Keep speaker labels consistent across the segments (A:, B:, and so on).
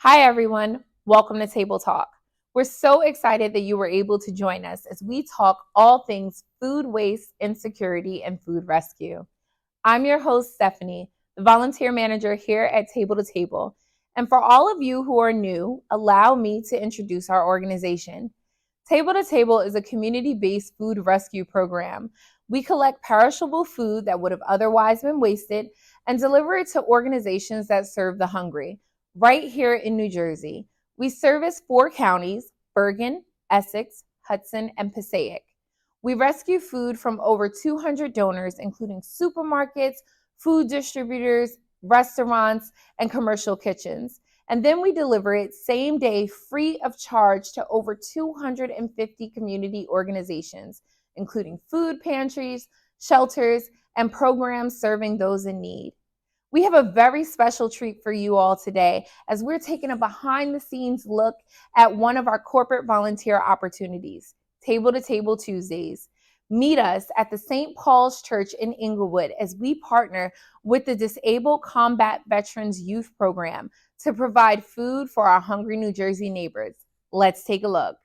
A: Hi, everyone. Welcome to Table Talk. We're so excited that you were able to join us as we talk all things food waste, insecurity, and food rescue. I'm your host, Stephanie, the volunteer manager here at Table to Table. And for all of you who are new, allow me to introduce our organization. Table to Table is a community based food rescue program. We collect perishable food that would have otherwise been wasted and deliver it to organizations that serve the hungry right here in New Jersey. We service 4 counties: Bergen, Essex, Hudson, and Passaic. We rescue food from over 200 donors, including supermarkets, food distributors, restaurants, and commercial kitchens. And then we deliver it same day free of charge to over 250 community organizations, including food pantries, shelters, and programs serving those in need. We have a very special treat for you all today as we're taking a behind the scenes look at one of our corporate volunteer opportunities, Table to Table Tuesdays. Meet us at the St. Paul's Church in Inglewood as we partner with the Disabled Combat Veterans Youth Program to provide food for our hungry New Jersey neighbors. Let's take a look.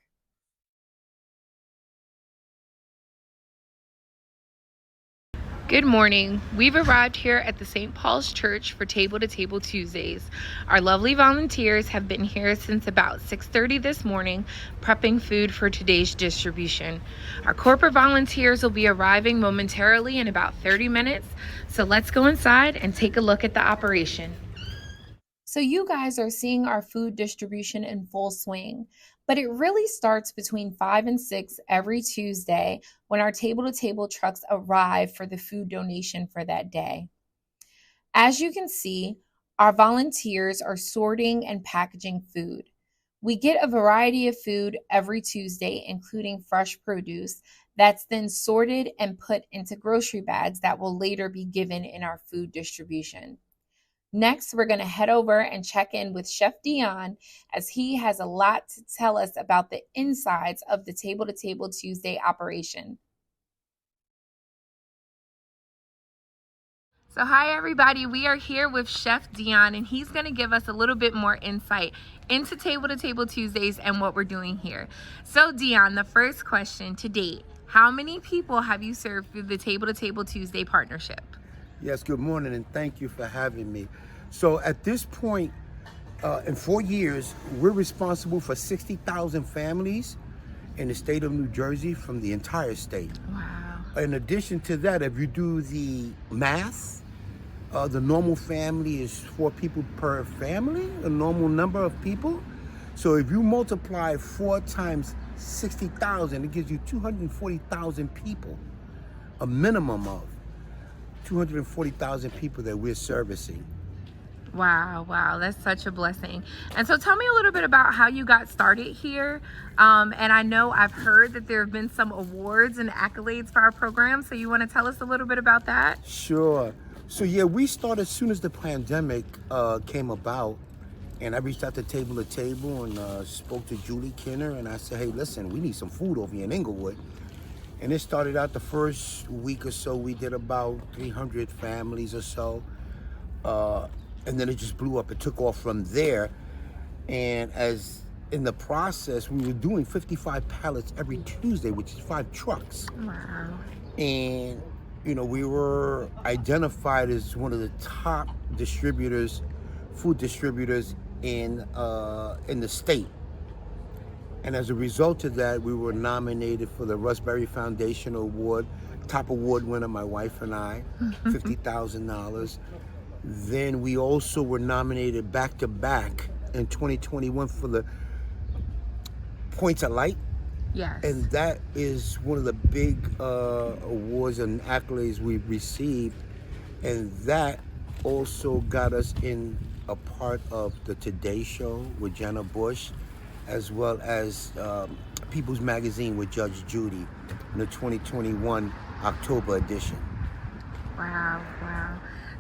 A: Good morning. We've arrived here at the St. Paul's Church for Table to Table Tuesdays. Our lovely volunteers have been here since about 6:30 this morning, prepping food for today's distribution. Our corporate volunteers will be arriving momentarily in about 30 minutes, so let's go inside and take a look at the operation. So you guys are seeing our food distribution in full swing, but it really starts between 5 and 6 every Tuesday when our table to table trucks arrive for the food donation for that day. As you can see, our volunteers are sorting and packaging food. We get a variety of food every Tuesday, including fresh produce that's then sorted and put into grocery bags that will later be given in our food distribution. Next, we're going to head over and check in with Chef Dion as he has a lot to tell us about the insides of the Table to Table Tuesday operation. So hi everybody, we are here with Chef Dion and he's going to give us a little bit more insight into Table to Table Tuesdays and what we're doing here. So Dion, the first question to date, how many people have you served through the Table to Table Tuesday partnership?
B: Yes, good morning, and thank you for having me. So at this point, in 4 years, we're responsible for 60,000 families in the state of New Jersey from the entire state.
A: Wow.
B: In addition to that, if you do the math, the normal family is 4 people per family, a normal number of people. So if you multiply 4 times 60,000, it gives you 240,000 people, a minimum of 240,000 people that we're servicing.
A: Wow, that's such a blessing. And so tell me a little bit about how you got started here. And I know I've heard that there have been some awards and accolades for our program. So you want to tell us a little bit about that?
B: Sure. So yeah, we started as soon as the pandemic came about, and I reached out to Table and spoke to Julie Kinner, and I said, hey, listen, we need some food over here in Inglewood. And it started out the first week or so, we did about 300 families or so. And then it just blew up. It took off from there. And as in the process, we were doing 55 pallets every Tuesday, which is 5 trucks.
A: Wow.
B: And, you know, we were identified as one of the top distributors, food distributors in the state. And as a result of that, we were nominated for the Rusberry Foundation Award, top award winner, my wife and I, $50,000. Then we also were nominated back to back in 2021 for the Points of Light.
A: Yes.
B: And that is one of the big awards and accolades we've received. And that also got us in a part of the Today Show with Jenna Bush, as well as People's Magazine with Judge Judy in the 2021 October edition.
A: Wow.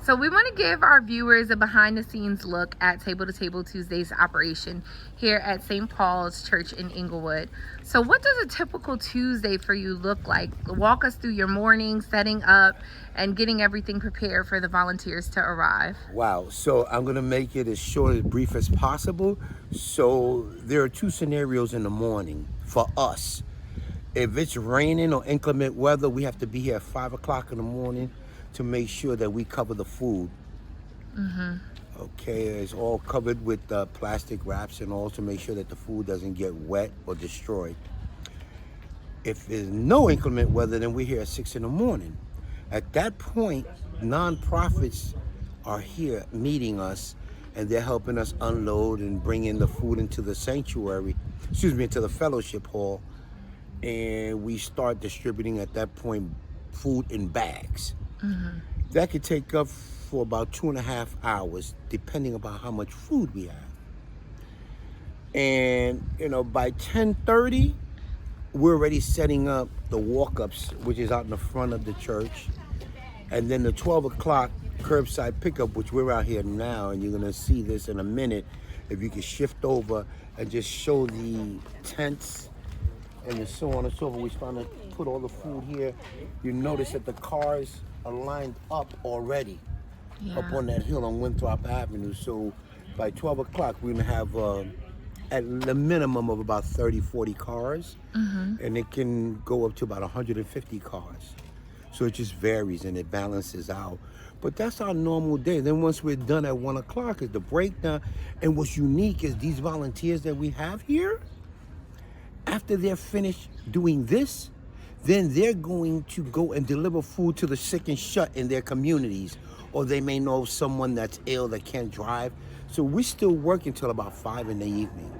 A: So we want to give our viewers a behind the scenes look at Table to Table Tuesdays operation here at St. Paul's Church in Inglewood. So what does a typical Tuesday for you look like? Walk us through your morning, setting up and getting everything prepared for the volunteers to arrive.
B: Wow. So I'm going to make it as short and brief as possible. So there are two scenarios in the morning for us. If it's raining or inclement weather, we have to be here at 5 o'clock in the morning to make sure that we cover the food. Okay, it's all covered with plastic wraps and all to make sure that the food doesn't get wet or destroyed. If there's no inclement weather, then we're here at 6 in the morning. At that point, nonprofits are here meeting us, and they're helping us unload and bring in the food into the sanctuary, into the fellowship hall, and we start distributing at that point food in bags. That could take up for about 2.5 hours, depending upon how much food we have. And by 10:30, we're already setting up the walk-ups, which is out in the front of the church, and then the 12 o'clock curbside pickup, which we're out here now, and you're gonna see this in a minute. If you can shift over and just show the tents and so on and so forth. We're trying to put all the food here. You notice that the cars are lined up already up on that hill on Winthrop Avenue. So by 12 o'clock, we're gonna have at the minimum of about 30, 40 cars, and it can go up to about 150 cars. So it just varies and it balances out. But that's our normal day. Then once we're done at 1 o'clock is the breakdown. And what's unique is these volunteers that we have here, after they're finished doing this, then they're going to go and deliver food to the sick and shut in their communities, or they may know someone that's ill that can't drive. So we still work until about 5 in the evening.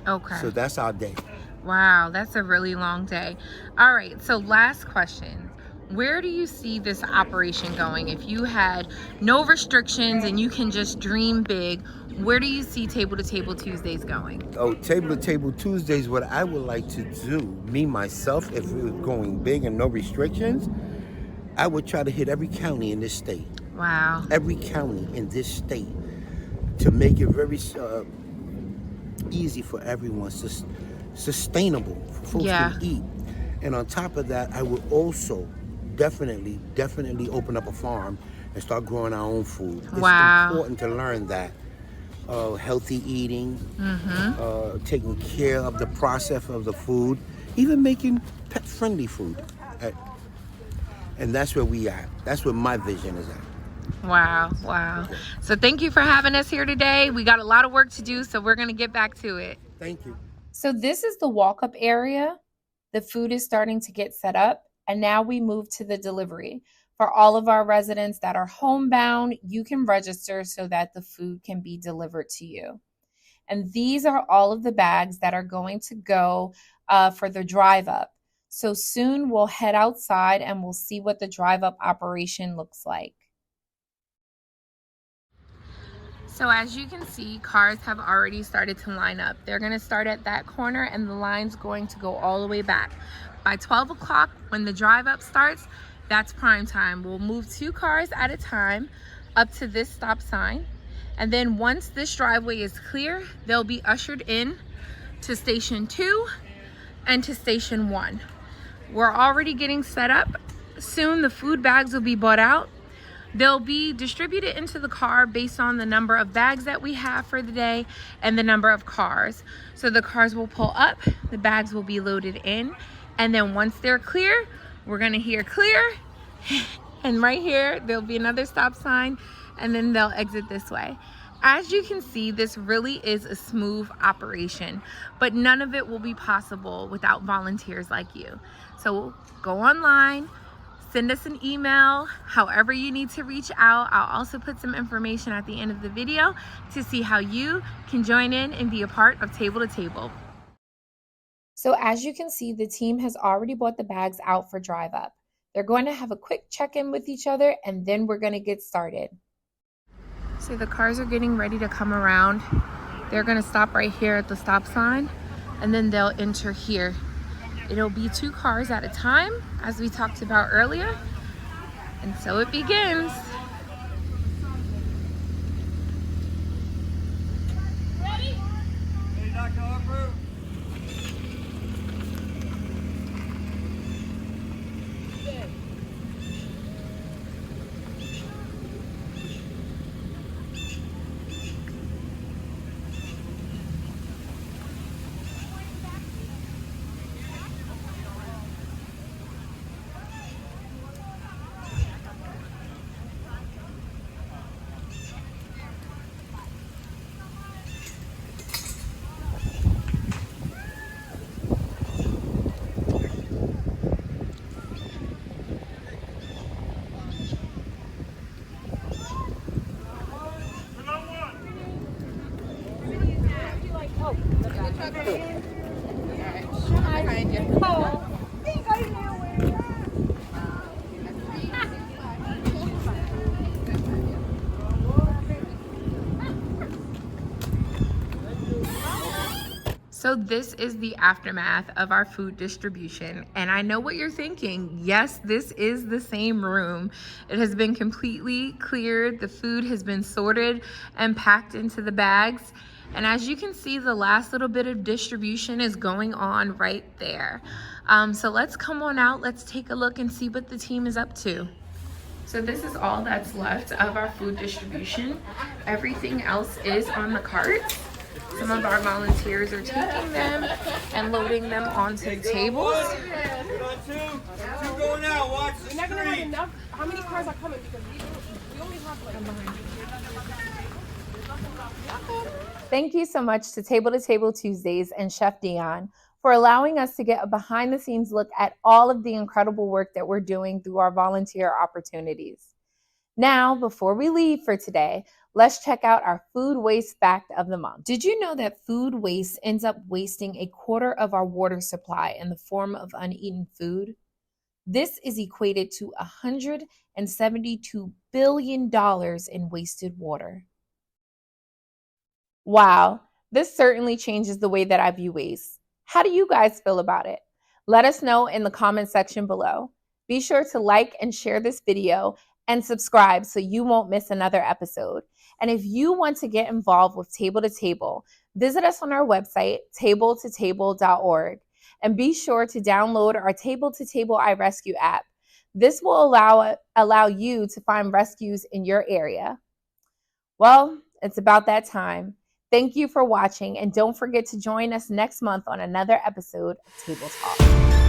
A: Okay.
B: So that's our day.
A: Wow, that's a really long day. All right, so last question. Where do you see this operation going? If you had no restrictions and you can just dream big, where do you see Table to Table Tuesdays going?
B: Oh, Table to Table Tuesdays, what I would like to do, me, myself, if it was going big and no restrictions, I would try to hit every county in this state.
A: Wow.
B: Every county in this state to make it very easy for everyone, sustainable for folks to eat. And on top of that, I would also definitely open up a farm and start growing our own food. It's important to learn that. Healthy eating, taking care of the process of the food, even making pet-friendly food. And that's where we are. That's where my vision is at.
A: Wow, wow. So thank you for having us here today. We got a lot of work to do, so we're going to get back to it.
B: Thank you.
A: So this is the walk-up area. The food is starting to get set up, and now we move to the delivery. For all of our residents that are homebound, you can register so that the food can be delivered to you. And these are all of the bags that are going to go for the drive up. So soon we'll head outside and we'll see what the drive up operation looks like. So as you can see, cars have already started to line up. They're going to start at that corner and the line's going to go all the way back. By 12 o'clock, when the drive up starts, that's prime time. We'll move 2 cars at a time up to this stop sign. And then once this driveway is clear, they'll be ushered in to station 2 and to station 1. We're already getting set up. Soon the food bags will be bought out. They'll be distributed into the car based on the number of bags that we have for the day and the number of cars. So the cars will pull up, the bags will be loaded in, and then once they're clear, we're gonna hear clear, and right here, there'll be another stop sign, and then they'll exit this way. As you can see, this really is a smooth operation, but none of it will be possible without volunteers like you. So go online, send us an email, however you need to reach out. I'll also put some information at the end of the video to see how you can join in and be a part of Table to Table. So as you can see, the team has already bought the bags out for drive up. They're going to have a quick check-in with each other, and then we're going to get started. So the cars are getting ready to come around. They're going to stop right here at the stop sign, and then they'll enter here. It'll be 2 cars at a time, as we talked about earlier. And so it begins. So this is the aftermath of our food distribution, and I know what you're thinking. Yes, this is the same room. It has been completely cleared. The food has been sorted and packed into the bags. And as you can see, the last little bit of distribution is going on right there. So let's come on out. Let's take a look and see what the team is up to. So this is all that's left of our food distribution. Everything else is on the carts. Some of our volunteers are taking them and loading them onto the tables.
C: Two going out, watch the
D: We're not gonna have
C: street.
D: enough. How many cars are coming? Because we only have like.
A: Thank you so much to Table Tuesdays and Chef Dion for allowing us to get a behind the scenes look at all of the incredible work that we're doing through our volunteer opportunities. Now, before we leave for today, let's check out our food waste fact of the month. Did you know that food waste ends up wasting a quarter of our water supply in the form of uneaten food? This is equated to $172 billion in wasted water. Wow, this certainly changes the way that I view waste. How do you guys feel about it? Let us know in the comment section below. Be sure to like and share this video and subscribe so you won't miss another episode. And if you want to get involved with Table to Table, visit us on our website, tabletotable.org, and be sure to download our Table to Table iRescue app. This will allow you to find rescues in your area. Well, it's about that time. Thank you for watching, and don't forget to join us next month on another episode of Table Talk.